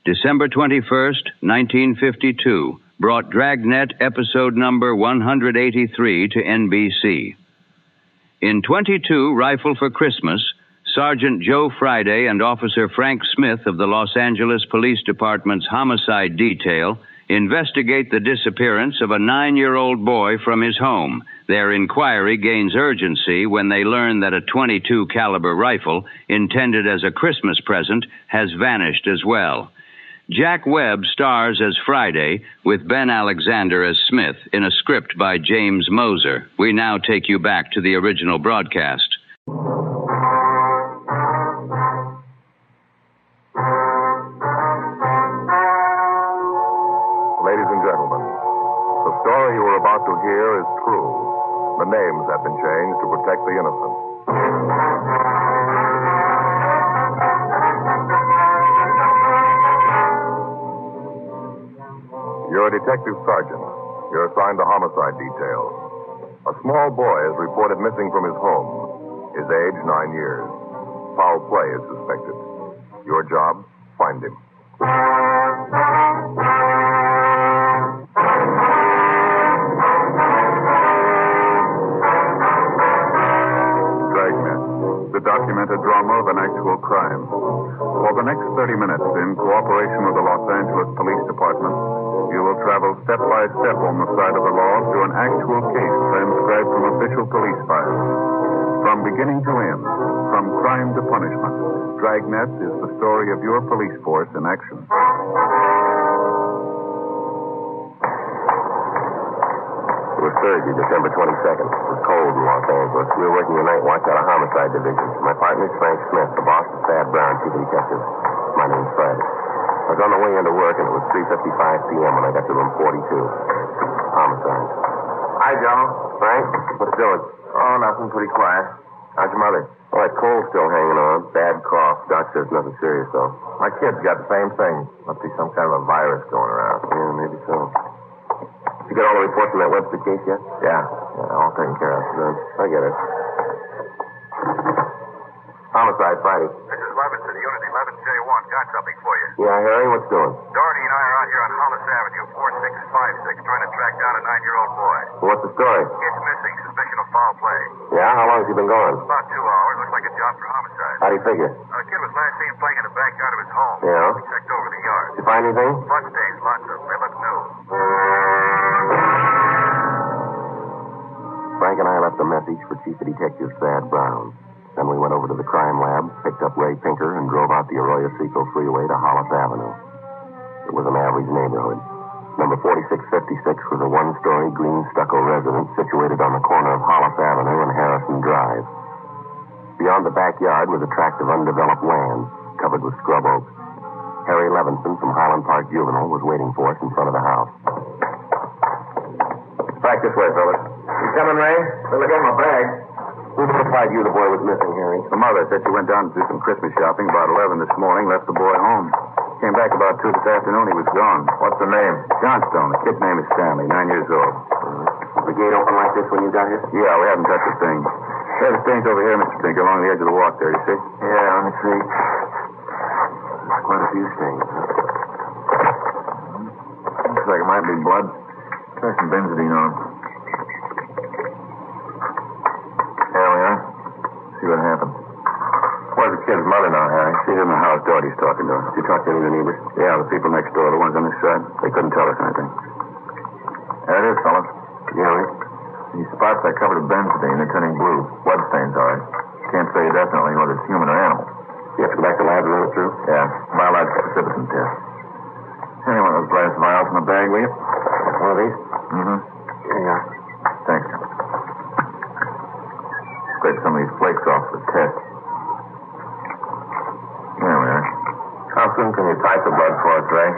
December 21st, 1952, brought Dragnet episode number 183 to NBC. In 22 Rifle for Christmas, Sergeant Joe Friday and Officer Frank Smith of the Los Angeles Police Department's Homicide Detail investigate the disappearance of a 9-year-old boy from his home. Their inquiry gains urgency when they learn that a .22 caliber rifle intended as a Christmas present has vanished as well. Jack Webb stars as Friday with Ben Alexander as Smith in a script by James Moser. We now take you back to the original broadcast. Ladies and gentlemen, the story you are about to hear is true. The names have been changed to protect the innocent. You're a detective sergeant. You're assigned to homicide detail. A small boy is reported missing from his home. His age, 9 years. Foul play is suspected. Your job, find him. Dragnet, the documented drama of an actual crime. For the next 30 minutes, in cooperation with the Los Angeles Police Department, you will travel step by step on the side of the law through an actual case transcribed from official police files. From beginning to end, from crime to punishment, Dragnet is the story of your police force in action. It was Thursday, December 22nd. It was cold in Los Angeles. We were working the night watch out of Homicide Division. My partner is Frank Smith. The boss is Thad Brown, chief detective. My name's Fred. I was on the way into work, and it was 3:55 p.m. when I got to room 42. Homicide. Hi, Joe. Frank, what's doing? Oh, nothing. Pretty quiet. How's your mother? Oh, that cold's still hanging on. Bad cough. Doc says nothing serious, though. My kid's got the same thing. Must be some kind of a virus going around. Yeah, maybe so. You got all the reports from that Webster case yet? Yeah, all taken care of. Good. I get it. Homicide, Friday. This is Levinson, Unit 11J1. Got something for you. Yeah, Harry, what's doing? Doherty and I are out here on Hollis Avenue, 4656, trying to track down a 9-year-old boy. Well, what's the story? Kid's missing. Suspicion of foul play. Yeah? How long has he been gone? About 2 hours. Looks like a job for homicide. How do you figure? The kid was last seen playing in the backyard of his home. Yeah? We checked over the yard. Did you find anything? Blood stains, lots of them. They look new. Frank and I left a message for Chief Detective Thad Brown. Then we went over to the crime lab, picked up Ray Pinker, and drove out the Arroyo Seco Freeway to Hollis Avenue. It was an average neighborhood. Number 4656 was a one-story green stucco residence situated on the corner of Hollis Avenue and Harrison Drive. Beyond the backyard was a tract of undeveloped land, covered with scrub oaks. Harry Levinson from Highland Park Juvenile was waiting for us in front of the house. Back this way, fellas. You coming, Ray? Better get my bag. Who notified you the boy was missing, Harry? The mother said she went down to do some Christmas shopping about 11 this morning, left the boy home. Came back about 2 this afternoon. He was gone. What's the name? Johnstone. The kid's name is Stanley, 9 years old. Was the gate open like this when you got here? Yeah, we haven't touched a thing. There's the stains over here, Mr. Pinker, along the edge of the walk there, you see? Yeah, let me see. Quite a few stains, huh? Looks like it might be blood. Try some benzidine on him. There we are. See what happened. Where's the kid's mother now, Harry? She's in the house. Doherty's talking to her. Did you talk to any of the neighbors? Yeah, the people next door, the ones on this side. They couldn't tell us anything. There it is, fellas. Yeah, Rick? These spots I covered with benzidine, they're turning blue. Blood stains, all right. Can't say definitely whether it's human or animal. You have to go back to the lab and run it through? Yeah, biological precipitin test. Any one of those glass vials in the bag, will you? One of these? Mm-hmm. Here you are. Thanks. Scrape some of these flakes off for the test. There we are. How soon can you type the blood for us, Ray?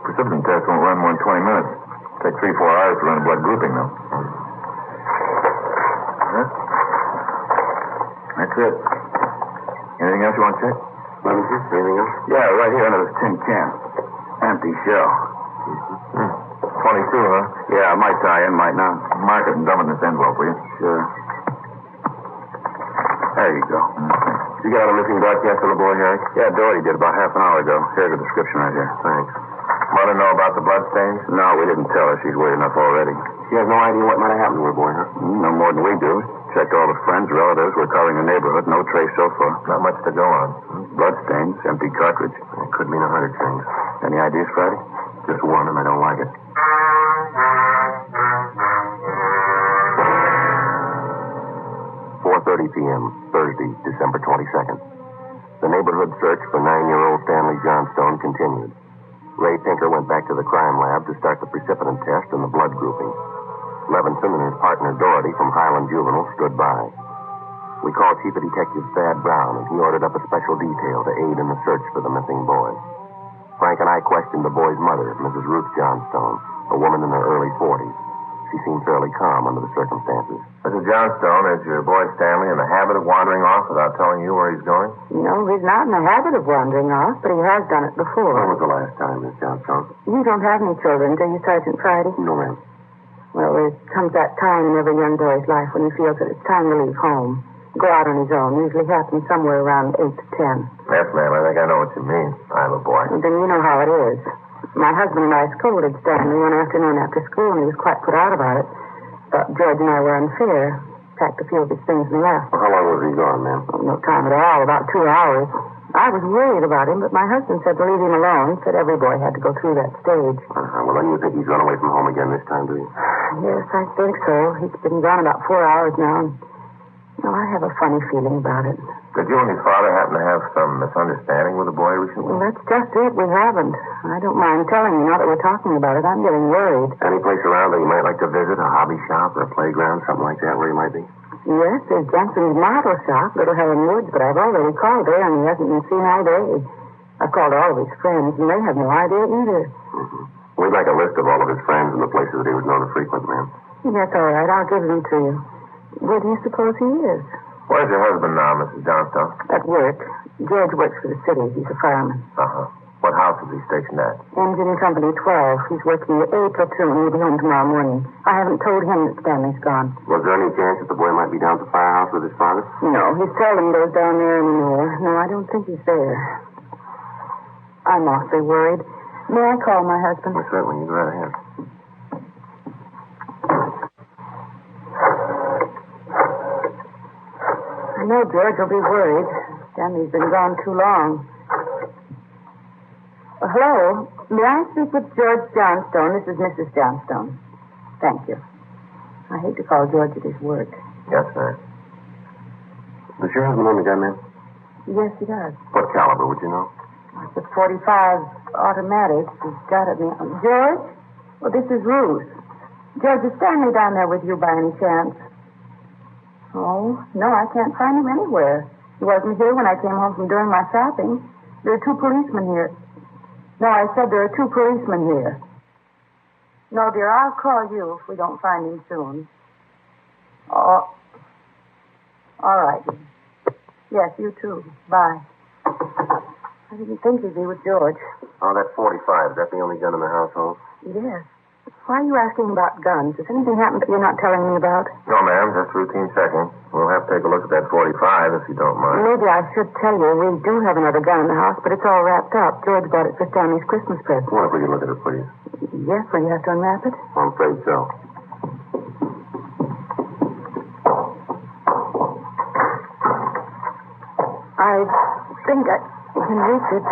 Precipitin test won't run more than 20 minutes. Take 3-4 hours to run a blood grouping, though. Huh? That's it. Anything else you want to check? Let me see. Anything else? Yeah, right here under this tin can. Empty shell. 22, huh? Yeah, it might tie in, might not. Mark it and dump it in this envelope, will you? Sure. There you go. You got a missing broadcast on the board, Harry? Yeah, Doherty did about half an hour ago. Here's the description right here. Thanks. let her know about the bloodstains? No, we didn't tell her. She's weird enough already. She has no idea what might have happened to her boy, huh? No more than we do. Checked all the friends, relatives. We're covering the neighborhood. No trace so far. Not much to go on. Bloodstains, empty cartridge. It could mean 100 things. Any ideas, Friday? Just one, and I don't like it. 4:30 p.m., Thursday, December 22nd. The neighborhood search for 9-year-old Stanley Johnstone continued. Ray Pinker went back to the crime lab to start the precipitant test and the blood grouping. Levinson and his partner Doherty from Highland Juvenile stood by. We called Chief of Detective Thad Brown, and he ordered up a special detail to aid in the search for the missing boy. Frank and I questioned the boy's mother, Mrs. Ruth Johnstone, a woman in her early 40s. She seemed fairly calm under the circumstances. Mrs. Johnstone, is your boy Stanley in the habit of wandering off without telling you where he's going? No, he's not in the habit of wandering off, but he has done it before. When was the last time, Miss Johnstone? You don't have any children, do you, Sergeant Friday? No, ma'am. Well, there comes that time in every young boy's life when he feels that it's time to leave home. Go out on his own. Usually happens somewhere around 8 to 10. Yes, ma'am. I think I know what you mean. I have a boy. And then you know how it is. My husband and I scolded Stanley one afternoon after school, and he was quite put out about it. Thought George and I were unfair. Packed a few of his things and left. Well, how long was he gone, ma'am? Oh, no time at all. About 2 hours. I was worried about him, but my husband said to leave him alone. Said every boy had to go through that stage. Well, then you think he's run away from home again this time, do you? Yes, I think so. He's been gone about 4 hours now. And, I have a funny feeling about it. Did you and his father happen to have some misunderstanding with the boy recently? Well, that's just it. We haven't. I don't mind telling you now that we're talking about it. I'm getting worried. Any place around that you might like to visit? A hobby shop or a playground, something like that, where he might be? Yes, there's Jensen's model shop, Little Helen Woods, but I've already called there, and he hasn't been seen all day. I've called all of his friends, and they have no idea either. Mm-hmm. We'd like a list of all of his friends and the places that he was known to frequent, ma'am. That's all right. I'll give them to you. Where do you suppose he is? Where's your husband now, Mrs. Johnstone? At work. George works for the city. He's a fireman. Uh-huh. What house is he stationed at? Engine Company 12. He's working the A platoon. He'll be home tomorrow morning. I haven't told him that Stanley's gone. Was there any chance that the boy might be down at the firehouse with his father? No, he seldom goes down there anymore. No, I don't think he's there. I'm awfully worried. May I call my husband? Well, certainly. You go right ahead. I know George will be worried. Stanley's been gone too long. Hello. May I speak with George Johnstone? This is Mrs. Johnstone. Thank you. I hate to call George at his work. Yes, sir. Does your husband own the gun, ma'am? Yes, he does. What caliber, would you know? It's a .45 automatic. He's got it now. George? Well, this is Ruth. George, is Stanley down there with you by any chance? Oh, no, I can't find him anywhere. He wasn't here when I came home from doing my shopping. There are 2 policemen here. No, I said there are 2 policemen here. No, dear, I'll call you if we don't find him soon. Oh, all right. Yes, you too. Bye. I didn't think he'd be with George. Oh, that .45. Is that the only gun in the household? Yes. Why are you asking about guns? Has anything happened that you're not telling me about? No, ma'am. Just routine checking. We'll have to take a look at that .45 if you don't mind. Maybe I should tell you we do have another gun in the house, but it's all wrapped up. George bought it for Stanley's Christmas present. Well, if we can look at it, please. Yes, will you have to unwrap it? I'm afraid so. I think I can reach it.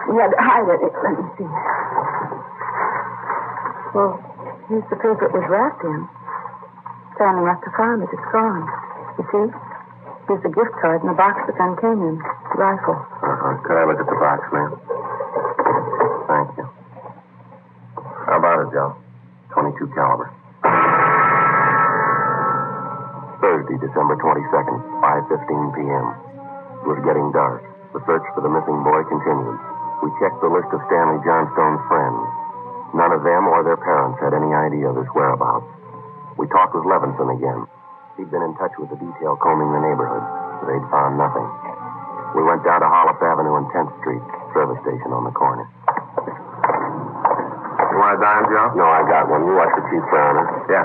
You had to hide it. Let me see. Well, here's the paper it was wrapped in. Stanley must have found it. It's gone. You see? Here's the gift card and the box the gun came in. The rifle. Uh-huh. Could I look at the box, ma'am? Thank you. How about it, Joe? .22 caliber. Thursday, December 22nd, 5:15 p.m. It was getting dark. The search for the missing boy continued. We checked the list of Stanley Johnstone's friends. None of them or their parents had any idea of his whereabouts. We talked with Levinson again. He'd been in touch with the detail combing the neighborhood. They'd found nothing. We went down to Hollis Avenue and 10th Street, service station on the corner. You want a dime, Joe? No, I got one. You watch the chief frowner. Yeah.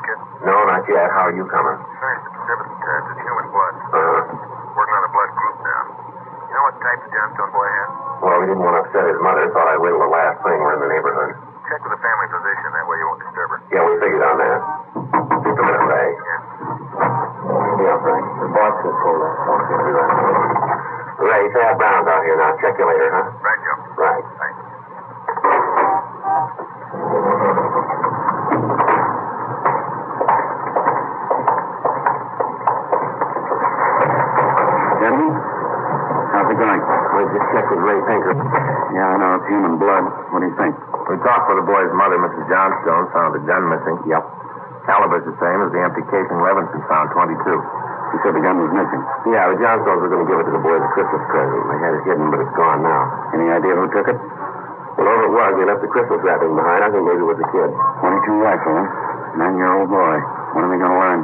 kid? No, not yet. How are you coming? Finished the disturbance test. It's human blood. Working on a blood group now. You know what type the Johnstone boy had? Well, we didn't want to upset his mother. Thought I'd wait till the last thing. We're in the neighborhood. Check with the family physician. That way you won't disturb her. Yeah, we figured on that. Just a minute, Ray. Yeah. Yeah, Frank. The box is pulled up. Okay, be right. Ray, Thad Brown's out here now. Check you later, huh? Right, Joe. Right. Thanks. Gentlemen, how's it going? We just checked with Ray Pinker. Yeah, I know. It's human blood. What do you think? We talked with the boy's mother, Mrs. Johnstone, found the gun missing. Yep. Caliber's the same as the empty casing Levinson found, 22. He said the gun was missing. Yeah, the Johnstones were going to give it to the boy as a Christmas present. They had it hidden, but it's gone now. Any idea who took it? Well, whoever it was, they left the Christmas wrapping behind. I think maybe it was the kid. 22 rifle, huh? 9-year-old boy. When are they going to learn?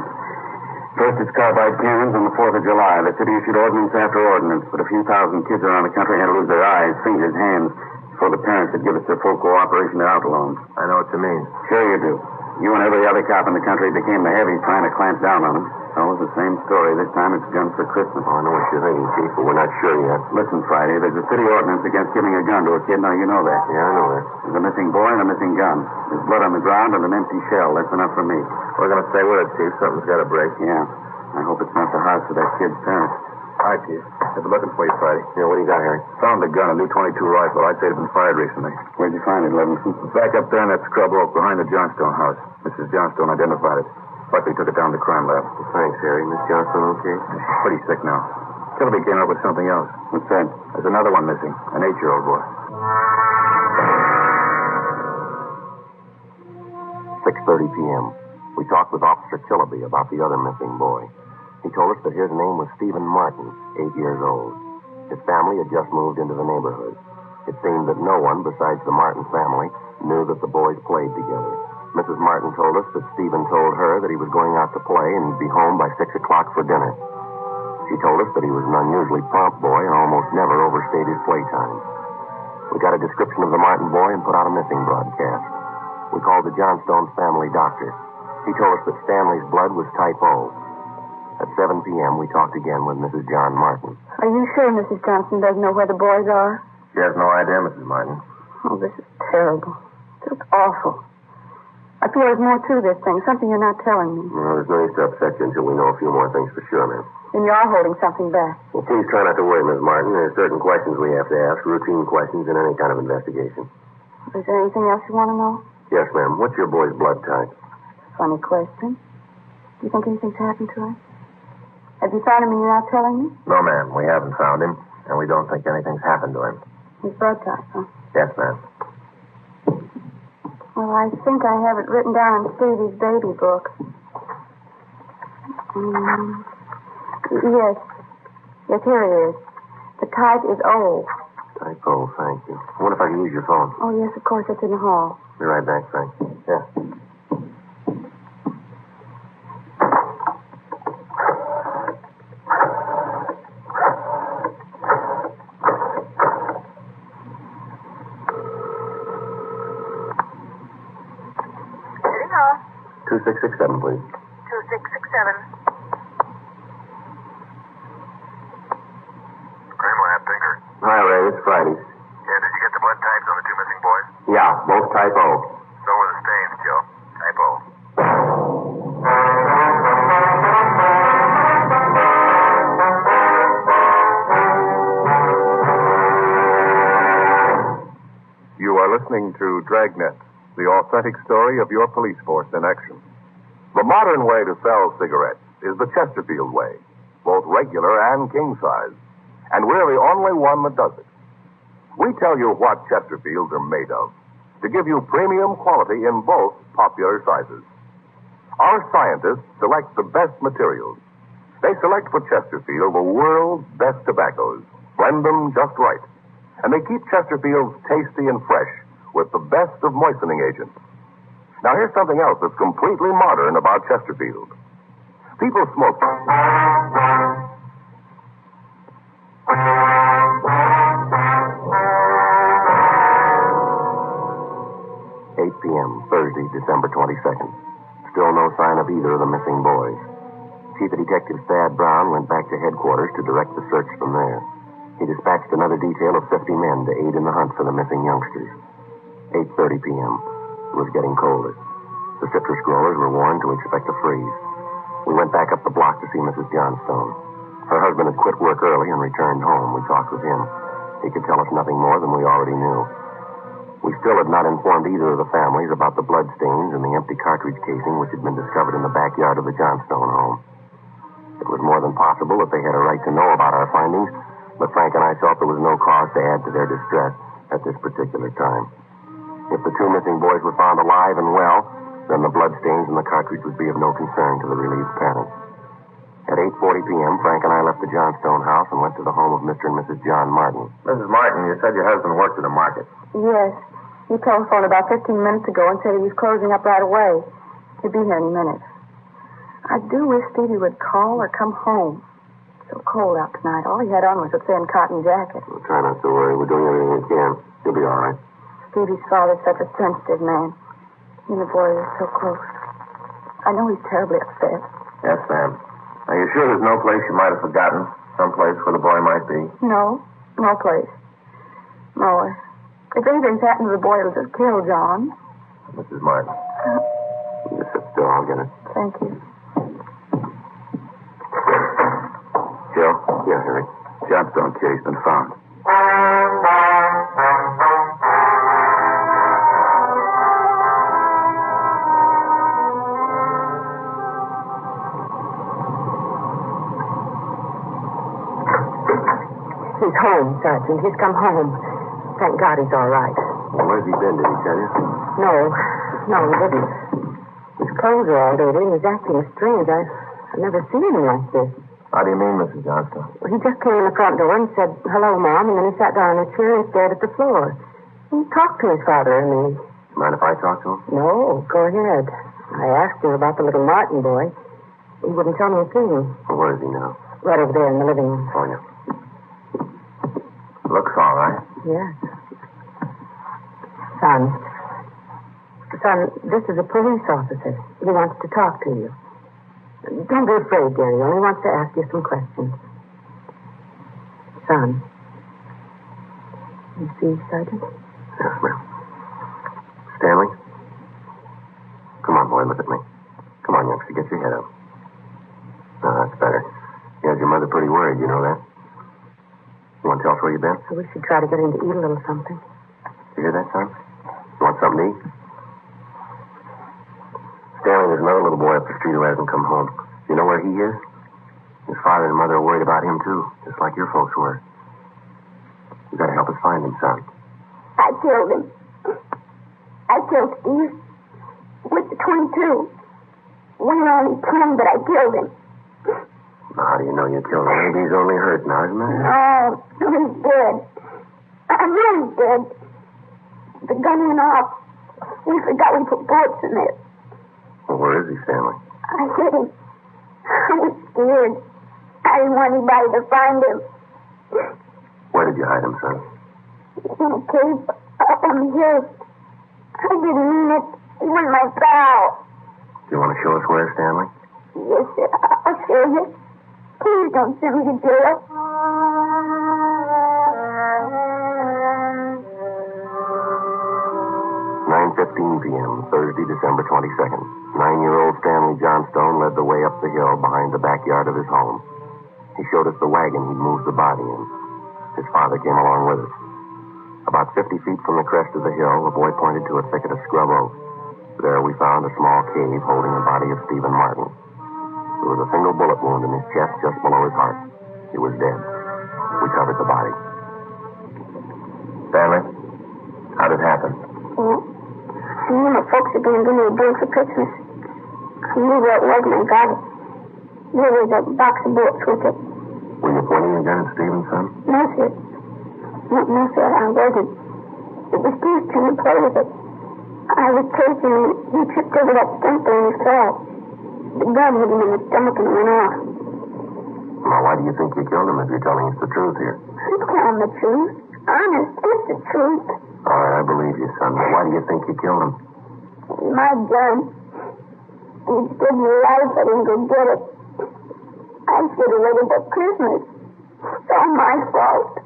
First, it's carbide cannons on the 4th of July. The city issued ordinance after ordinance, but a few thousand kids around the country had to lose their eyes, fingers, hands, before the parents could give us their full cooperation to out loans. I know what you mean. Sure you do. You and every other cop in the country became the heavies trying to clamp down on them. So it's the same story. This time it's guns for Christmas. Oh, I know what you're thinking, Chief, but we're not sure yet. Listen, Friday, there's a city ordinance against giving a gun to a kid. Now, you know that. Yeah, I know that. There's a missing boy and a missing gun. There's blood on the ground and an empty shell. That's enough for me. We're going to stay with it, Chief. Something's got to break. Yeah. I hope it's not the house of that kid's parents. Hi, Chief. I've been looking for you, Friday. Yeah, what do you got, Harry? Found a gun, a new 22 rifle. I'd say it's been fired recently. Where'd you find it, Levinson? Back up there in that scrub oak behind the Johnstone house. Mrs. Johnstone identified it. Likely took it down to the crime lab. Well, thanks, Harry. Miss Johnstone okay? She's pretty sick now. Kilby came up with something else. What's that? There's another one missing. An 8-year-old boy. 6:30 p.m. We talked with Officer Kilby about the other missing boy. He told us that his name was Stephen Martin, 8 years old. His family had just moved into the neighborhood. It seemed that no one besides the Martin family knew that the boys played together. Mrs. Martin told us that Stephen told her that he was going out to play and be home by 6 o'clock for dinner. She told us that he was an unusually prompt boy and almost never overstayed his playtime. We got a description of the Martin boy and put out a missing broadcast. We called the Johnstone family doctor. He told us that Stanley's blood was type O. At 7 p.m., we talked again with Mrs. John Martin. Are you sure Mrs. Johnson doesn't know where the boys are? She has no idea, Mrs. Martin. Oh, this is terrible. Just awful. I feel there's more to this thing, something you're not telling me. Well, there's no use to upset you until we know a few more things for sure, ma'am. Then you are holding something back. Well, please try not to worry, Miss Martin. There's certain questions we have to ask, routine questions in any kind of investigation. Is there anything else you want to know? Yes, ma'am. What's your boy's blood type? Funny question. Do you think anything's happened to him? Have you found him and you're not telling me? No, ma'am. We haven't found him, and we don't think anything's happened to him. His blood type, huh? Yes, ma'am. Well, I think I have it written down in Stevie's baby book. Yes. Yes, here it is. The type is O. Type O, thank you. I wonder if I can use your phone. Oh, yes, of course. It's in the hall. Be right back, Frank. Yeah. Sitting hall. 2667, please. 2667. Crime lab, Pinker. Hi, Ray. It's Friday. Yeah, did you get the blood types on the two missing boys? Yeah, both type O. So were the stains, Joe. Type O. You are listening to Dragnet, the authentic story of your police force in action. The modern way to sell cigarettes is the Chesterfield way, both regular and king size. And we're the only one that does it. We tell you what Chesterfields are made of to give you premium quality in both popular sizes. Our scientists select the best materials. They select for Chesterfield the world's best tobaccos, blend them just right, and they keep Chesterfields tasty and fresh with the best of moistening agents. Now, here's something else that's completely modern about Chesterfield. People smoke. 8 p.m., Thursday, December 22nd. Still no sign of either of the missing boys. Chief Detective Thad Brown went back to headquarters to direct the search from there. He dispatched another detail of 50 men to aid in the hunt for the missing youngsters. 8:30 p.m. It was getting colder. The citrus growers were warned to expect a freeze. We went back up the block to see Mrs. Johnstone. Her husband had quit work early and returned home. We talked with him. He could tell us nothing more than we already knew. We still had not informed either of the families about the bloodstains and the empty cartridge casing which had been discovered in the backyard of the Johnstone home. It was more than possible that they had a right to know about our findings, but Frank and I felt there was no cause to add to their distress at this particular time. If the two missing boys were found alive and well, then the bloodstains in the cartridge would be of no concern to the relieved parents. At 8:40 p.m., Frank and I left the Johnstone house and went to the home of Mr. and Mrs. John Martin. Mrs. Martin, you said your husband worked at a market. Yes. He telephoned about 15 minutes ago and said he was closing up right away. He'll be here any minute. I do wish Stevie would call or come home. It's so cold out tonight. All he had on was a thin cotton jacket. Well, try not to worry. We're doing everything we can. He'll be all right. Stevie's father's such a sensitive man. He and the boy are so close. I know he's terribly upset. Yes, ma'am. Are you sure there's no place you might have forgotten? Some place where the boy might be? No place. No. If anything's happened to the boy, it'll just kill John. Mrs. Martin. You just sit still. I'll get it. Thank you. Joe? Yeah, Harry. Johnstone case been found. He's home, Sergeant. He's come home. Thank God he's all right. Well, where's he been? Did he tell you? No, he didn't. His clothes are all dirty and he's acting strange. I've never seen him like this. How do you mean, Mrs. Johnstone? Well, he just came in the front door and said, "Hello, Mom," and then he sat down in a chair and stared at the floor. He talked to his father and me. Mind if I talk to him? No, go ahead. I asked him about the little Martin boy. He wouldn't tell me a thing. Well, where is he now? Right over there in the living room. Oh, yeah. Looks all right. Yes. Son, this is a police officer. He wants to talk to you. Don't be afraid, dear. He only wants to ask you some questions. Son. You see, Sergeant? Yes, ma'am. Stanley? Come on, boy, look at me. Come on, youngster, get your head up. Now, that's better. You had your mother pretty worried, you know that? You want to tell us where you've been? I wish you'd try to get him to eat a little something. You hear that, son? You want something to eat? Stanley, there's another little boy up the street who hasn't come home. You know where he is? His father and mother are worried about him, too, just like your folks were. You gotta help us find him, son. I killed him. I killed Steve with the .22. We were only 10, but I killed him. Now, how do you know you killed him? Maybe he's only hurt now, isn't he? Oh, he's dead. I know he's dead. The gun went off. We forgot we put bullets in it. Well, where is he, Stanley? I hit him. I was scared. I didn't want anybody to find him. Where did you hide him, son? In a cave up on the hill. I didn't mean it. He was my pal. Do you want to show us where, Stanley? Yes, sir. I'll show you. Please don't send me to jail. 9:15 p.m., Thursday, December 22nd. 9-year-old Stanley Johnstone led the way up the hill behind the backyard of his home. He showed us the wagon he'd moved the body in. His father came along with us. About 50 feet from the crest of the hill, the boy pointed to a thicket of scrub oak. There we found a small cave holding the body of Stephen Martin. There was a single bullet wound in his chest just below his heart. He was dead. We covered the body. Stanley, how did it happen? Well, I knew my folks were going to give me a bill for Christmas. I knew where it was and I got it. There was a box of bullets with it. Were you pointing a gun at Stephen, son? No, sir. No, sir, I wasn't. It was Steve's turn to play with it. I was chasing him. He tripped over that stump and he fell. The gun hit him in the stomach and went off. Now, why do you think you killed him if you're telling us the truth here? I'm telling the truth. Honest, it's the truth. All right, I believe you, son. But why do you think you killed him? My gun. Instead of life, I didn't go get it. I should have waited till Christmas. It's all my fault.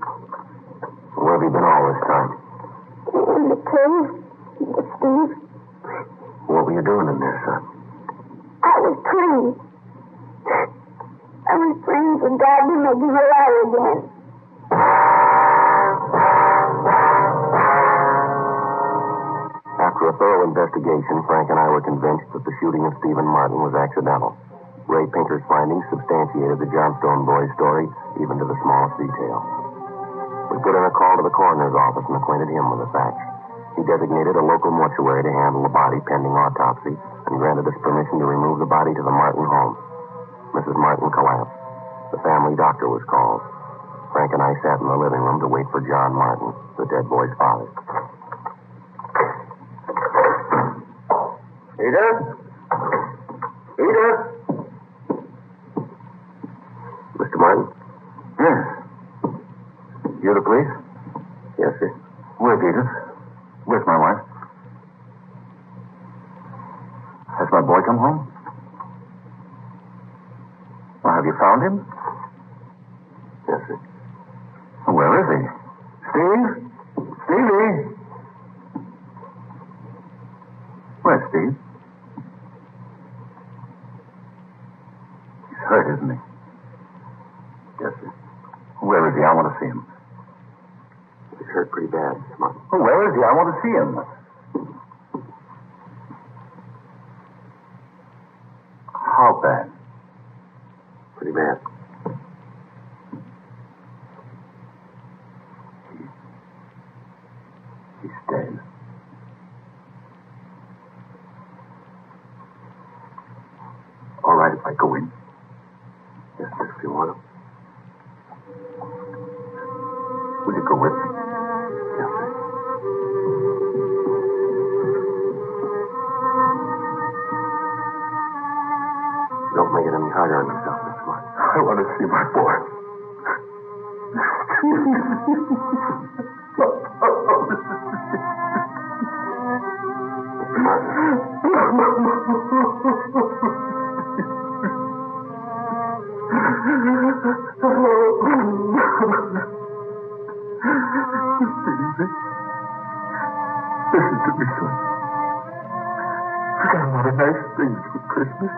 Where have you been all this time? In the cave with Steve. What were you doing in there, son? I was praying. I was praying for God to make him alive again. After a thorough investigation, Frank and I were convinced that the shooting of Stephen Martin was accidental. Ray Pinker's findings substantiated the Johnstone boy's story, even to the smallest detail. We put in a call to the coroner's office and acquainted him with the facts. He designated a local mortuary to handle the body pending autopsy and granted us permission to remove the body to the Martin home. Mrs. Martin collapsed. The family doctor was called. Frank and I sat in the living room to wait for John Martin, the dead boy's father. Edith? Edith? Mr. Martin? Yes. You the police? Yes, sir. Where's Edith? Where's my wife? Has my boy come home? Well, have you found him? Yes, sir. Where is he? Steve? Stevie? Where's Steve? He's hurt, isn't he? Yes, sir. Where is he? I want to see him. He's hurt pretty bad, Mr. Martin. Where is he? I want to see him. How bad? Pretty bad. He's dead. All right if I go in. Yes, sir, if you want to. Will you go with me? Yes, sir. Don't make it any harder on yourself, Mr. Martin. I want to see my boy. Mr. Martin. Listen to me, son. I got a lot of nice things for Christmas.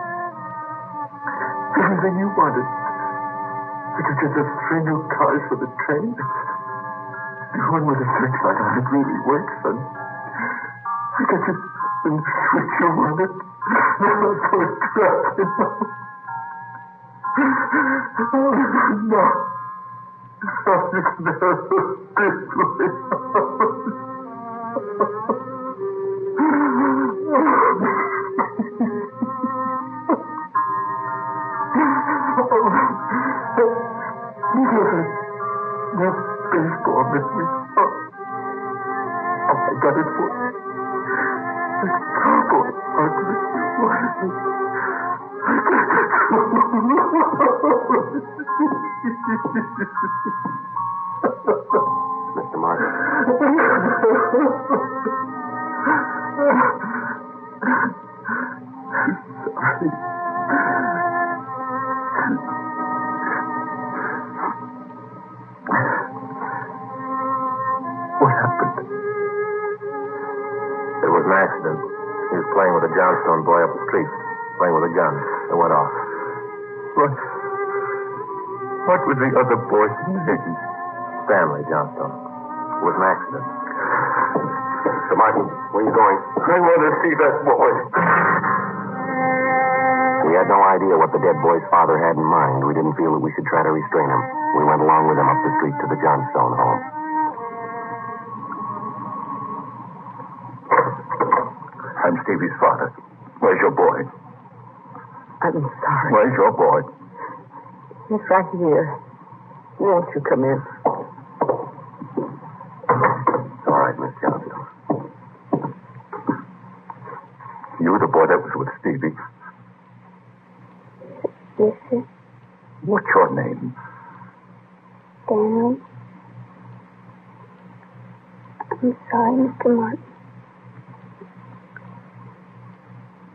Everything you wanted. I could get those 3 new cars for the train. The one with the searchlight on it really works, son. I got you the switch you wanted. Now I'm so trapped, you know. No. Oh, you can never this way. That baseball missed me. Oh, I got it for you. The cowboy part that you wanted. I got it Mr. Martin. Sorry. What happened? There was an accident. He was playing with a Johnstone boy up the street, playing with a gun. It went off. What was the other boy's name? Stanley Johnstone. It was an accident. Mr. Martin, where are you going? I want to see that boy. We had no idea what the dead boy's father had in mind. We didn't feel that we should try to restrain him. We went along with him up the street to the Johnstone home. I'm Stevie's father. Where's your boy? I'm sorry. Where's your boy? He's right here. Won't you come in? All right, Miss Johnstone. You the boy that was with Stevie? Yes, sir. What's your name? Stanley. I'm sorry, Mr. Martin.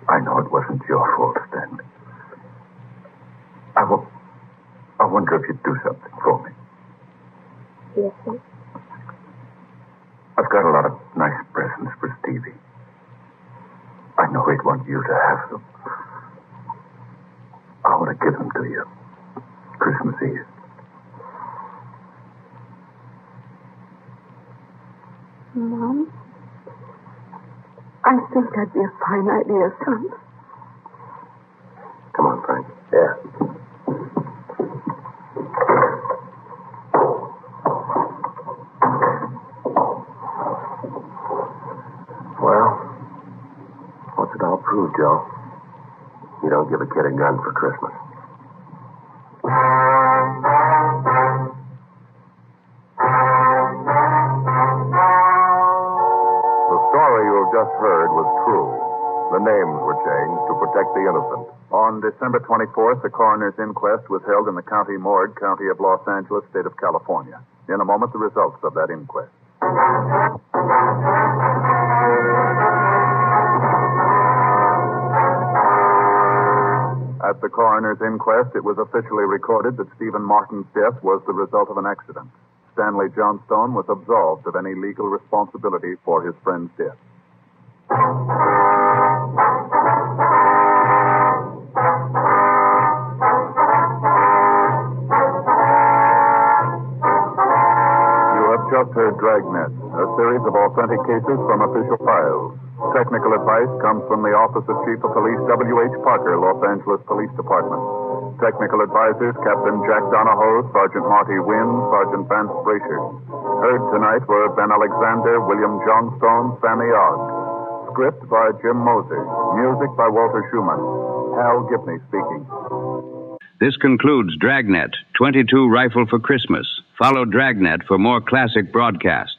I'm know it wasn't your fault, Stanley. I wonder if you'd do something for me. Yes, sir. I've got a lot of nice presents for Stevie. I know he'd want you to have them. I want to give them to you. Christmas Eve. Mom? I think that'd be a fine idea, son. Come on, Frank. Yeah. Well, what's it all prove, Joe? You don't give a kid a gun for Christmas. The story you have just heard was true. The names were changed to protect the innocent. On December 24th, the coroner's inquest was held in the county morgue, County of Los Angeles, State of California. In a moment, the results of that inquest. At the coroner's inquest, it was officially recorded that Stephen Martin's death was the result of an accident. Stanley Johnstone was absolved of any legal responsibility for his friend's death. You have just heard Dragnet, a series of authentic cases from official files. Technical advice comes from the Office of Chief of Police W.H. Parker, Los Angeles Police Department. Technical advisors Captain Jack Donahoe, Sergeant Marty Wynn, Sergeant Vance Brasher. Heard tonight were Ben Alexander, William Johnstone, Sammy Ogg. Script by Jim Moser. Music by Walter Schumann. Hal Gibney speaking. This concludes Dragnet, 22 Rifle for Christmas. Follow Dragnet for more classic broadcasts.